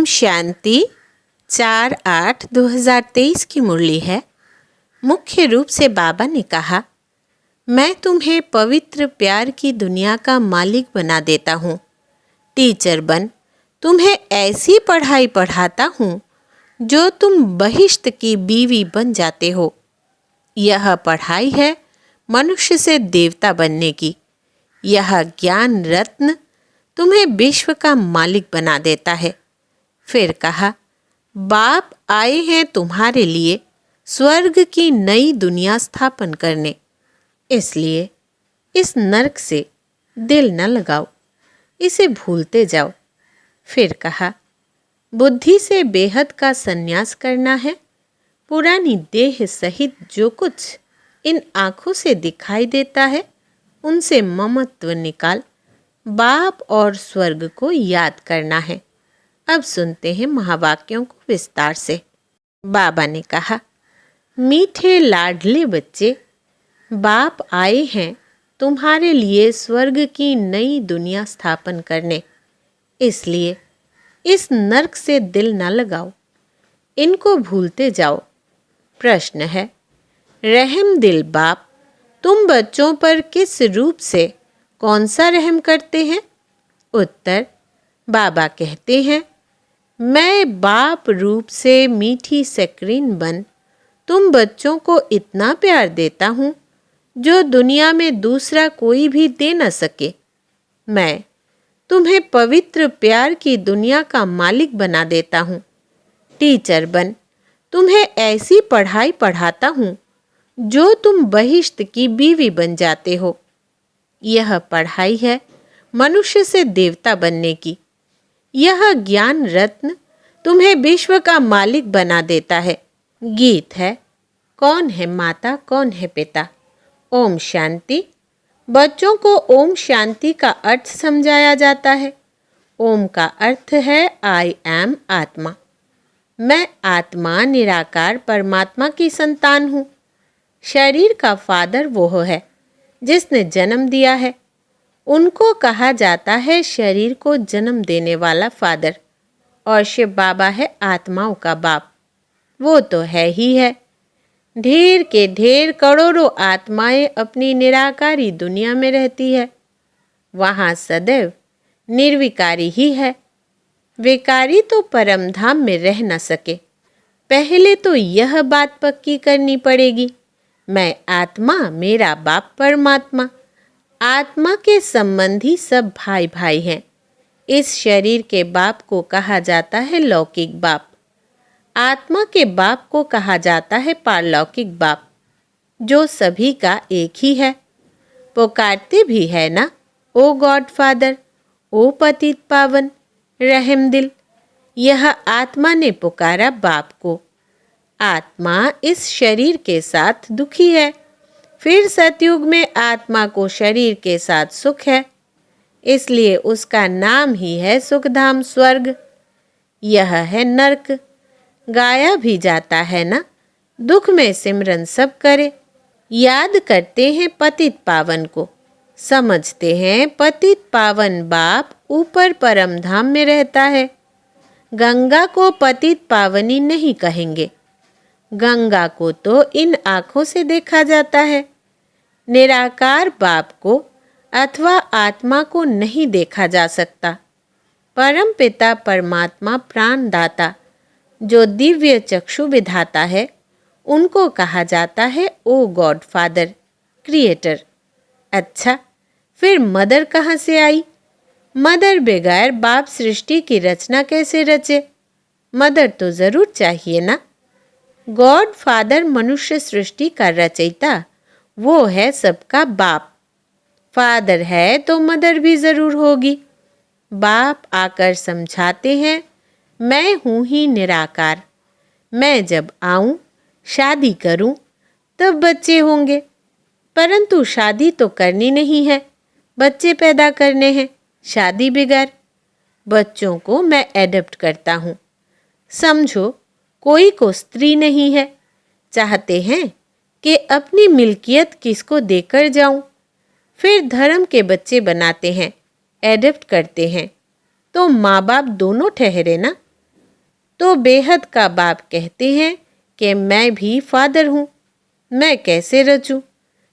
ओम शांति 4/8/2023 की मुरली है। मुख्य रूप से बाबा ने कहा, मैं तुम्हें पवित्र प्यार की दुनिया का मालिक बना देता हूँ। टीचर बन तुम्हें ऐसी पढ़ाई पढ़ाता हूँ जो तुम बहिश्त की बीवी बन जाते हो। यह पढ़ाई है मनुष्य से देवता बनने की। यह ज्ञान रत्न तुम्हें विश्व का मालिक बना देता है। फिर कहा, बाप आए हैं तुम्हारे लिए स्वर्ग की नई दुनिया स्थापन करने, इसलिए इस नरक से दिल न लगाओ, इसे भूलते जाओ। फिर कहा, बुद्धि से बेहद का संन्यास करना है। पुरानी देह सहित जो कुछ इन आँखों से दिखाई देता है उनसे ममत्व निकाल बाप और स्वर्ग को याद करना है। अब सुनते हैं महावाक्यों को विस्तार से। बाबा ने कहा, मीठे लाडले बच्चे, बाप आए हैं तुम्हारे लिए स्वर्ग की नई दुनिया स्थापन करने, इसलिए इस नरक से दिल न लगाओ, इनको भूलते जाओ। प्रश्न है, रहम दिल बाप तुम बच्चों पर किस रूप से कौन सा रहम करते हैं? उत्तर, बाबा कहते हैं, मैं बाप रूप से मीठी स्क्रीन बन तुम बच्चों को इतना प्यार देता हूँ जो दुनिया में दूसरा कोई भी दे न सके। मैं तुम्हें पवित्र प्यार की दुनिया का मालिक बना देता हूँ। टीचर बन तुम्हें ऐसी पढ़ाई पढ़ाता हूँ जो तुम बहिश्त की बीवी बन जाते हो। यह पढ़ाई है मनुष्य से देवता बनने की। यह ज्ञान रत्न तुम्हें विश्व का मालिक बना देता है। गीत है, कौन है माता कौन है पिता। ओम शांति। बच्चों को ओम शांति का अर्थ समझाया जाता है। ओम का अर्थ है आई एम आत्मा। मैं आत्मा निराकार परमात्मा की संतान हूँ। शरीर का फादर वो है जिसने जन्म दिया है। उनको कहा जाता है शरीर को जन्म देने वाला फादर, और शिव बाबा है आत्माओं का बाप। वो तो है ही है। ढेर के ढेर करोड़ों आत्माएं अपनी निराकारी दुनिया में रहती है। वहाँ सदैव निर्विकारी ही है। विकारी तो परम धाम में रह न सके। पहले तो यह बात पक्की करनी पड़ेगी, मैं आत्मा, मेरा बाप परमात्मा। आत्मा के संबंधी सब भाई भाई हैं। इस शरीर के बाप को कहा जाता है लौकिक बाप। आत्मा के बाप को कहा जाता है पारलौकिक बाप, जो सभी का एक ही है। पुकारते भी है ना, ओ गॉड फादर, ओ पतित पावन, रहम दिल। यह आत्मा ने पुकारा बाप को। आत्मा इस शरीर के साथ दुखी है। फिर सतयुग में आत्मा को शरीर के साथ सुख है, इसलिए उसका नाम ही है सुखधाम स्वर्ग। यह है नरक। गाया भी जाता है ना, दुख में सिमरन सब करे। याद करते हैं पतित पावन को, समझते हैं पतित पावन बाप ऊपर परम धाम में रहता है। गंगा को पतित पावनी नहीं कहेंगे। गंगा को तो इन आँखों से देखा जाता है। निराकार बाप को अथवा आत्मा को नहीं देखा जा सकता। परम पिता परमात्मा प्राणदाता, जो दिव्य चक्षु विधाता है, उनको कहा जाता है ओ गॉड फादर, क्रिएटर। अच्छा, फिर मदर कहाँ से आई? मदर बगैर बाप सृष्टि की रचना कैसे रचे? मदर तो ज़रूर चाहिए ना। गॉड फादर मनुष्य सृष्टि का रचयिता, वो है सबका बाप। फादर है तो मदर भी ज़रूर होगी। बाप आकर समझाते हैं, मैं हूँ ही निराकार। मैं जब आऊँ, शादी करूँ, तब बच्चे होंगे। परंतु शादी तो करनी नहीं है, बच्चे पैदा करने हैं, शादी बगैर। बच्चों को मैं एडप्ट करता हूँ। समझो, कोई को स्त्री नहीं है, चाहते हैं कि अपनी मिल्कियत किसको देकर जाऊं। फिर धर्म के बच्चे बनाते हैं, एडप्ट करते हैं, तो माँ बाप दोनों ठहरे ना। तो बेहद का बाप कहते हैं कि मैं भी फादर हूँ, मैं कैसे रचूं?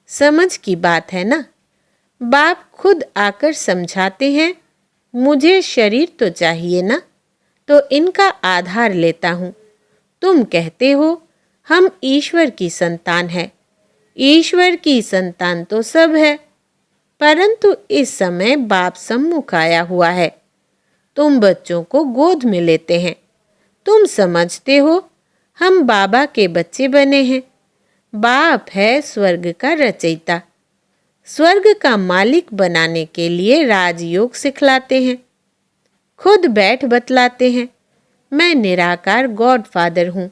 समझ की बात है ना। बाप खुद आकर समझाते हैं, मुझे शरीर तो चाहिए ना, तो इनका आधार लेता हूँ। तुम कहते हो हम ईश्वर की संतान है। ईश्वर की संतान तो सब है, परंतु इस समय बाप सम्मुख आया हुआ है। तुम बच्चों को गोद में लेते हैं। तुम समझते हो हम बाबा के बच्चे बने हैं। बाप है स्वर्ग का रचयिता। स्वर्ग का मालिक बनाने के लिए राजयोग सिखलाते हैं। खुद बैठ बतलाते हैं, मैं निराकार गॉड फादर हूँ।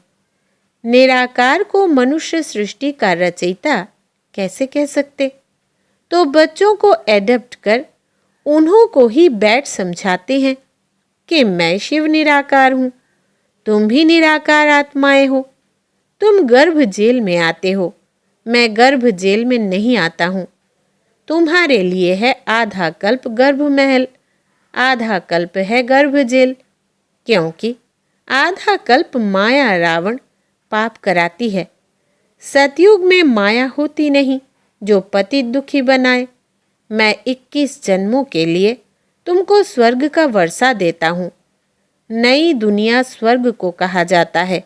निराकार को मनुष्य सृष्टि का रचयिता कैसे कह सकते? तो बच्चों को एडप्ट कर उन्हों को ही बैठ समझाते हैं कि मैं शिव निराकार हूँ, तुम भी निराकार आत्माएं हो। तुम गर्भ जेल में आते हो, मैं गर्भ जेल में नहीं आता हूँ। तुम्हारे लिए है आधा कल्प गर्भ महल, आधा कल्प है गर्भ जेल, क्योंकि आधा कल्प माया रावण पाप कराती है। सतयुग में माया होती नहीं जो पति दुखी बनाए। मैं 21 जन्मों के लिए तुमको स्वर्ग का वर्षा देता हूँ। नई दुनिया स्वर्ग को कहा जाता है।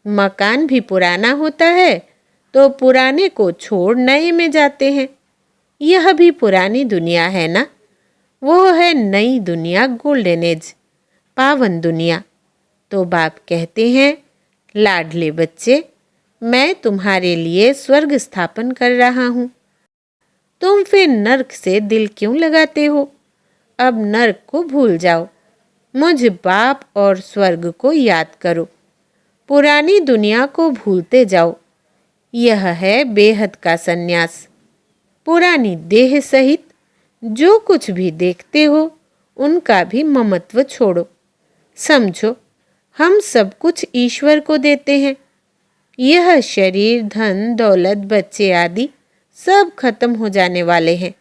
मकान भी पुराना होता है तो पुराने को छोड़ नए में जाते हैं। यह भी पुरानी दुनिया है ना। वो है नई दुनिया, गोल्डन एज, पावन दुनिया। तो बाप कहते हैं, लाडले बच्चे, मैं तुम्हारे लिए स्वर्ग स्थापन कर रहा हूँ। तुम फिर नर्क से दिल क्यों लगाते हो? अब नर्क को भूल जाओ, मुझ बाप और स्वर्ग को याद करो। पुरानी दुनिया को भूलते जाओ। यह है बेहद का सन्यास। पुरानी देह सहित जो कुछ भी देखते हो उनका भी ममत्व छोड़ो। समझो हम सब कुछ ईश्वर को देते हैं। यह शरीर, धन, दौलत, बच्चे आदि सब खत्म हो जाने वाले हैं।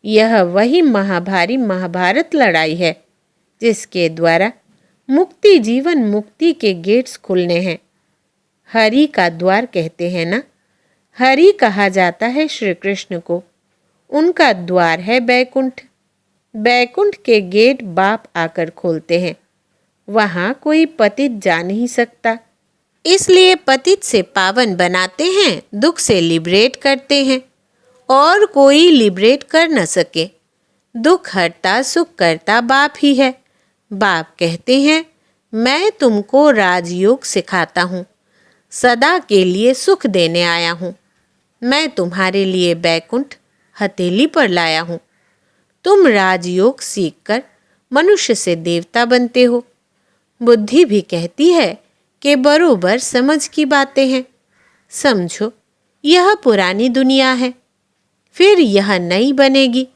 यह वही महाभारी महाभारत लड़ाई है जिसके द्वारा मुक्ति, जीवन मुक्ति के गेट्स खुलने हैं। हरि का द्वार कहते हैं ना। हरि कहा जाता है श्री कृष्ण को। उनका द्वार है बैकुंठ। बैकुंठ के गेट बाप आकर खोलते हैं। वहाँ कोई पतित जा नहीं सकता, इसलिए पतित से पावन बनाते हैं, दुख से लिबरेट करते हैं, और कोई लिबरेट कर न सके। दुख हरता सुख करता बाप ही है। बाप कहते हैं, मैं तुमको राजयोग सिखाता हूँ, सदा के लिए सुख देने आया हूँ। मैं तुम्हारे लिए बैकुंठ हथेली पर लाया हूँ। तुम राजयोग सीखकर मनुष्य से देवता बनते हो। बुद्धि भी कहती है कि बरोबर समझ की बातें हैं। समझो यह पुरानी दुनिया है, फिर यह नई बनेगी।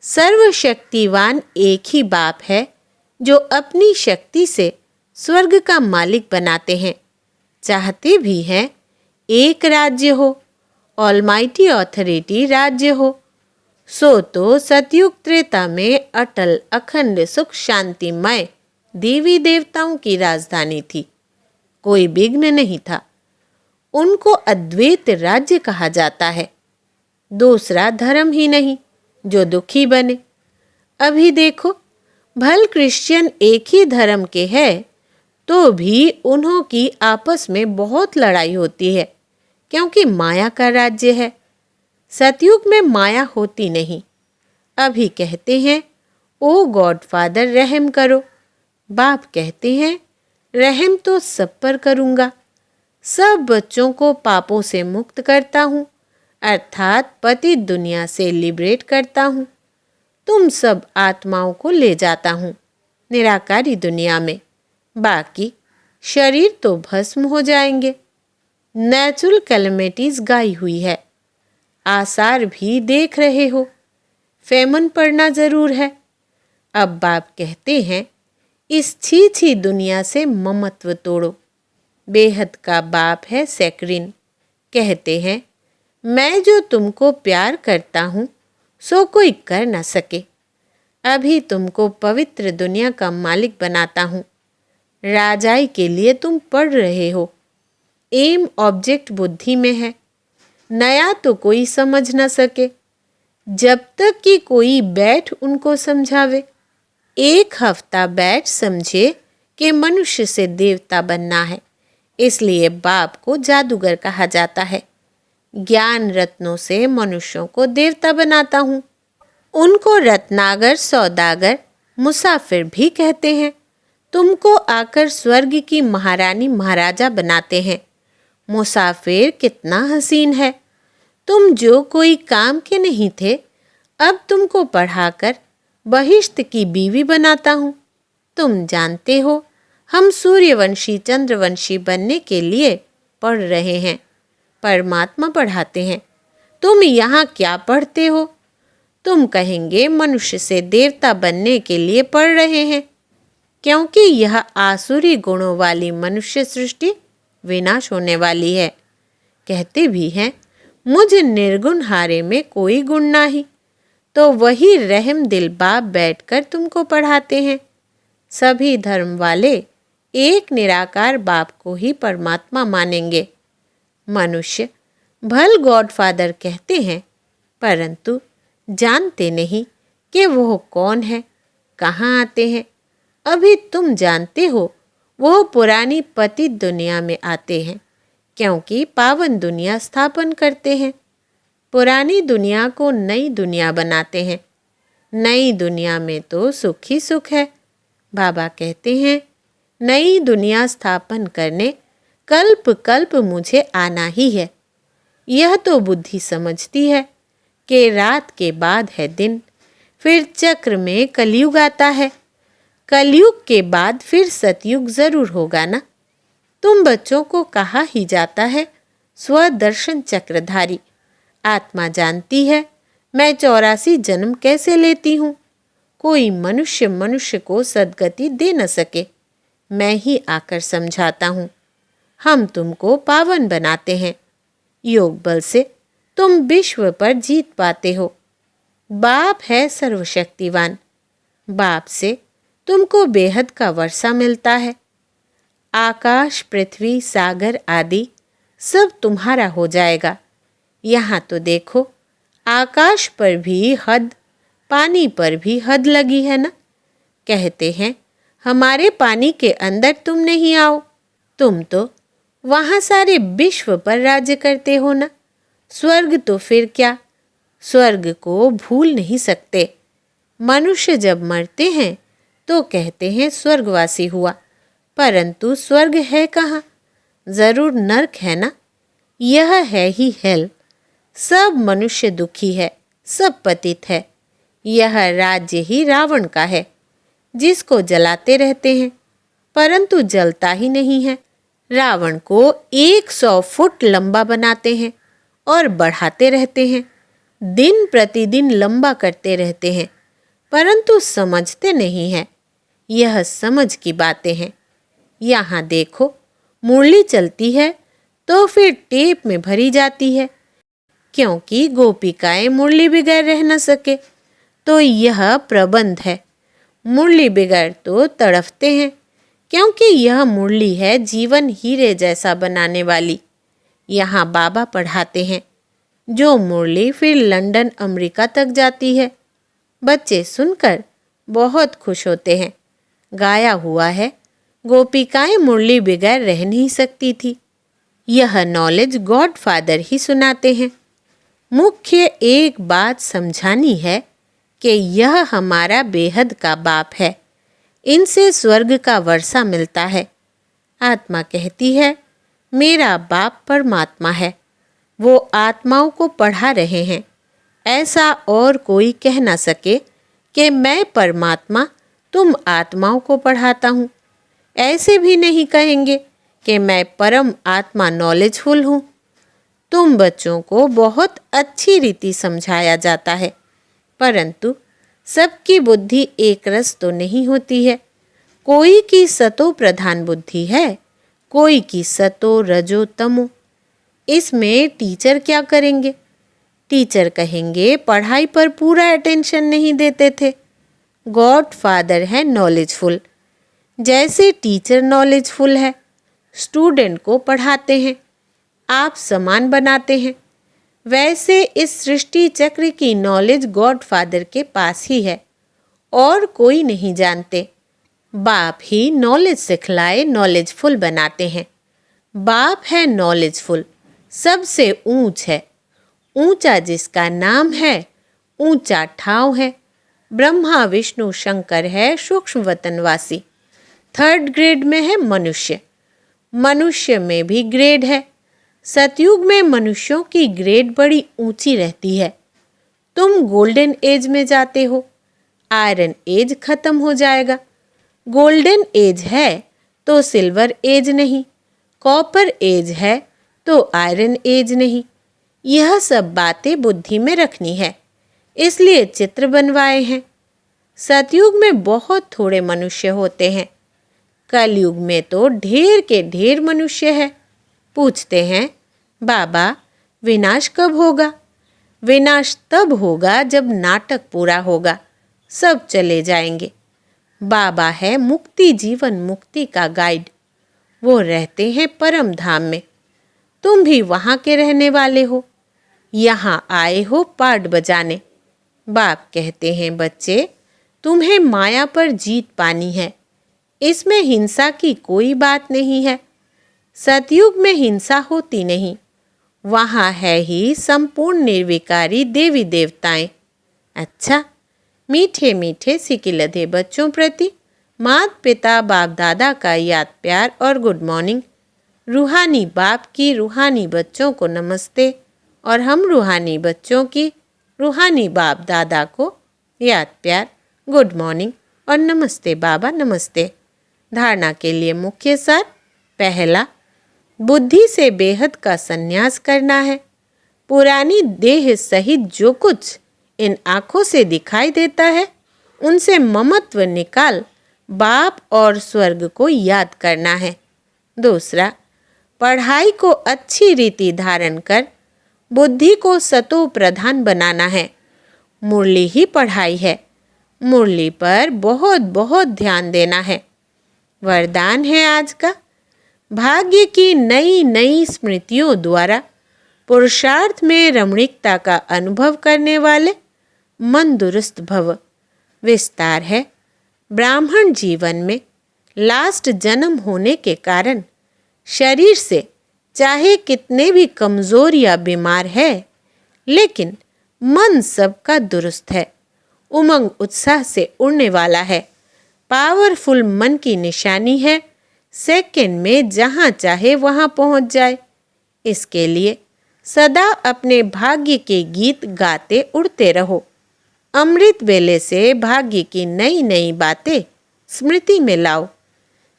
सर्वशक्तिवान एक ही बाप है जो अपनी शक्ति से स्वर्ग का मालिक बनाते हैं। चाहते भी हैं एक राज्य हो, ऑलमाइटी अथॉरिटी राज्य हो। सो तो सतयुग त्रेता में अटल अखंड सुख शांतिमय देवी देवताओं की राजधानी थी। कोई विघ्न नहीं था। उनको अद्वैत राज्य कहा जाता है। दूसरा धर्म ही नहीं जो दुखी बने। अभी देखो, भल क्रिश्चियन एक ही धर्म के हैं तो भी उन्हों की आपस में बहुत लड़ाई होती है, क्योंकि माया का राज्य है। सतयुग में माया होती नहीं। अभी कहते हैं, ओ गॉड फादर रहम करो। बाप कहते हैं, रहम तो सब पर करूँगा। सब बच्चों को पापों से मुक्त करता हूँ, अर्थात पतित दुनिया से लिबरेट करता हूँ। तुम सब आत्माओं को ले जाता हूँ निराकारी दुनिया में। बाकी शरीर तो भस्म हो जाएंगे। नेचुरल कैलेमिटीज गाई हुई है, आसार भी देख रहे हो। फेमन पड़ना जरूर है। अब बाप कहते हैं, इस छी दुनिया से ममत्व तोड़ो। बेहद का बाप है सेक्रिन। कहते हैं, मैं जो तुमको प्यार करता हूँ सो कोई कर न सके। अभी तुमको पवित्र दुनिया का मालिक बनाता हूँ। राजाई के लिए तुम पढ़ रहे हो। एम ऑब्जेक्ट बुद्धि में है। नया तो कोई समझ न सके जब तक कि कोई बैठ उनको समझावे। एक हफ्ता बैठ समझे कि मनुष्य से देवता बनना है, इसलिए बाप को जादूगर कहा जाता है। ज्ञान रत्नों से मनुष्यों को देवता बनाता हूँ। उनको रत्नागर, सौदागर, मुसाफिर भी कहते हैं। तुमको आकर स्वर्ग की महारानी महाराजा बनाते हैं। मुसाफिर कितना हसीन है। तुम जो कोई काम के नहीं थे, अब तुमको पढ़ाकर बहिश्त की बीवी बनाता हूँ। तुम जानते हो हम सूर्यवंशी चंद्रवंशी बनने के लिए पढ़ रहे हैं। परमात्मा पढ़ाते हैं। तुम यहाँ क्या पढ़ते हो? तुम कहेंगे मनुष्य से देवता बनने के लिए पढ़ रहे हैं, क्योंकि यह आसुरी गुणों वाली मनुष्य सृष्टि विनाश होने वाली है। कहते भी हैं मुझ निर्गुण हारे में कोई गुण नाही, तो वही रहम दिल बाप बैठकर तुमको पढ़ाते हैं। सभी धर्म वाले एक निराकार बाप को ही परमात्मा मानेंगे। मनुष्य भल गॉडफादर कहते हैं, परंतु जानते नहीं कि वो कौन है, कहाँ आते हैं। अभी तुम जानते हो वो पुरानी पतित दुनिया में आते हैं, क्योंकि पावन दुनिया स्थापन करते हैं। पुरानी दुनिया को नई दुनिया बनाते हैं। नई दुनिया में तो सुख ही सुख है। बाबा कहते हैं नई दुनिया स्थापन करने कल्प कल्प मुझे आना ही है। यह तो बुद्धि समझती है कि रात के बाद है दिन, फिर चक्र में कलयुग आता है। कलयुग के बाद फिर सतयुग जरूर होगा ना। तुम बच्चों को कहा ही जाता है स्वदर्शन चक्रधारी। आत्मा जानती है मैं 84 जन्म कैसे लेती हूँ। कोई मनुष्य मनुष्य को सद्गति दे न सके, मैं ही आकर समझाता हूँ। हम तुमको पावन बनाते हैं। योग बल से तुम विश्व पर जीत पाते हो। बाप है सर्वशक्तिवान। बाप से तुमको बेहद का वर्षा मिलता है। आकाश, पृथ्वी, सागर आदि सब तुम्हारा हो जाएगा। यहाँ तो देखो, आकाश पर भी हद, पानी पर भी हद लगी है ना। कहते हैं हमारे पानी के अंदर तुम नहीं आओ। तुम तो वहाँ सारे विश्व पर राज्य करते हो ना। स्वर्ग तो फिर क्या, स्वर्ग को भूल नहीं सकते। मनुष्य जब मरते हैं तो कहते हैं स्वर्गवासी हुआ, परंतु स्वर्ग है कहाँ? जरूर नर्क है ना। यह है ही हेल। सब मनुष्य दुखी है, सब पतित है। यह राज्य ही रावण का है, जिसको जलाते रहते हैं, परंतु जलता ही नहीं है। रावण को 100 फुट लंबा बनाते हैं और बढ़ाते रहते हैं। दिन प्रतिदिन लंबा करते रहते हैं, परंतु समझते नहीं हैं। यह समझ की बातें हैं। यहाँ देखो, मुरली चलती है तो फिर टेप में भरी जाती है, क्योंकि गोपिकाएं मुरली बगैर रह न सके। तो यह प्रबंध है। मुरली बगैर तो तड़फते हैं, क्योंकि यह मुरली है जीवन हीरे जैसा बनाने वाली। यहाँ बाबा पढ़ाते हैं। जो मुरली फिर लंदन, अमेरिका तक जाती है। बच्चे सुनकर बहुत खुश होते हैं। गाया हुआ है, गोपिकाएं मुरली बगैर रह नहीं सकती थी। यह नॉलेज गॉड फादर ही सुनाते हैं। मुख्य एक बात समझानी है कि यह हमारा बेहद का बाप है। इनसे स्वर्ग का वर्षा मिलता है। आत्मा कहती है मेरा बाप परमात्मा है। वो आत्माओं को पढ़ा रहे हैं। ऐसा और कोई कह ना सके कि मैं परमात्मा तुम आत्माओं को पढ़ाता हूँ। ऐसे भी नहीं कहेंगे कि मैं परम आत्मा नॉलेजफुल हूँ। तुम बच्चों को बहुत अच्छी रीति समझाया जाता है, परंतु सबकी बुद्धि एक रस तो नहीं होती है। कोई की सतो प्रधान बुद्धि है, कोई की सतो रजो तमो। इसमें टीचर क्या करेंगे? टीचर कहेंगे पढ़ाई पर पूरा अटेंशन नहीं देते थे। गॉड फादर है नॉलेजफुल। जैसे टीचर नॉलेजफुल है, स्टूडेंट को पढ़ाते हैं, आप सामान बनाते हैं, वैसे इस सृष्टि चक्र की नॉलेज गॉड फादर के पास ही है और कोई नहीं जानते। बाप ही नॉलेज सिखलाए नॉलेजफुल बनाते हैं। बाप है नॉलेजफुल, सबसे ऊंच है, ऊंचा जिसका नाम है, ऊंचा ठाव है। ब्रह्मा विष्णु शंकर है सूक्ष्म वतनवासी। 3rd ग्रेड में है मनुष्य। मनुष्य में भी ग्रेड है। सतयुग में मनुष्यों की ग्रेड बड़ी ऊंची रहती है। तुम गोल्डन एज में जाते हो, आयरन एज खत्म हो जाएगा। गोल्डन एज है तो सिल्वर एज नहीं, कॉपर एज है तो आयरन एज नहीं। यह सब बातें बुद्धि में रखनी है, इसलिए चित्र बनवाए हैं। सतयुग में बहुत थोड़े मनुष्य होते हैं, कलयुग में तो ढेर के ढेर मनुष्य है। पूछते हैं, बाबा विनाश कब होगा? विनाश तब होगा जब नाटक पूरा होगा, सब चले जाएंगे। बाबा है मुक्ति जीवन मुक्ति का गाइड। वो रहते हैं परम धाम में। तुम भी वहाँ के रहने वाले हो, यहाँ आए हो पाट बजाने। बाप कहते हैं, बच्चे तुम्हें माया पर जीत पानी है, इसमें हिंसा की कोई बात नहीं है। सतयुग में हिंसा होती नहीं, वहाँ है ही संपूर्ण निर्विकारी देवी देवताएं। अच्छा, मीठे मीठे सिकिलधे बच्चों प्रति माता पिता बाप दादा का याद प्यार और गुड मॉर्निंग। रूहानी बाप की रूहानी बच्चों को नमस्ते और हम रूहानी बच्चों की रूहानी बाप दादा को याद प्यार, गुड मॉर्निंग और नमस्ते बाबा नमस्ते। धारणा के लिए मुख्य सार, पहला, बुद्धि से बेहद का संन्यास करना है। पुरानी देह सहित जो कुछ इन आँखों से दिखाई देता है, उनसे ममत्व निकाल बाप और स्वर्ग को याद करना है। दूसरा, पढ़ाई को अच्छी रीति धारण कर बुद्धि को सतो प्रधान बनाना है। मुरली ही पढ़ाई है, मुरली पर बहुत बहुत ध्यान देना है। वरदान है आज का, भाग्य की नई नई स्मृतियों द्वारा पुरुषार्थ में रमणीकता का अनुभव करने वाले मन दुरुस्त भव। विस्तार है, ब्राह्मण जीवन में लास्ट जन्म होने के कारण शरीर से चाहे कितने भी कमज़ोर या बीमार है, लेकिन मन सबका दुरुस्त है, उमंग उत्साह से उड़ने वाला है। पावरफुल मन की निशानी है, सेकंड में जहाँ चाहे वहाँ पहुँच जाए। इसके लिए सदा अपने भाग्य के गीत गाते उड़ते रहो। अमृत वेले से भाग्य की नई नई बातें स्मृति में लाओ।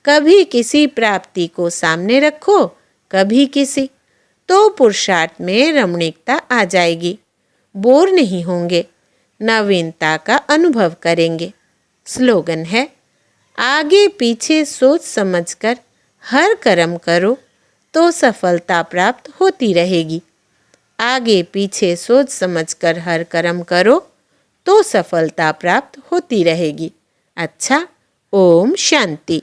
कभी किसी प्राप्ति को सामने रखो, कभी किसी, तो पुरुषार्थ में रमणीकता आ जाएगी। बोर नहीं होंगे, नवीनता का अनुभव करेंगे। स्लोगन है, आगे पीछे सोच समझकर हर कर्म करो तो सफलता प्राप्त होती रहेगी। आगे पीछे सोच समझकर हर कर्म करो तो सफलता प्राप्त होती रहेगी। अच्छा, ओम शांति।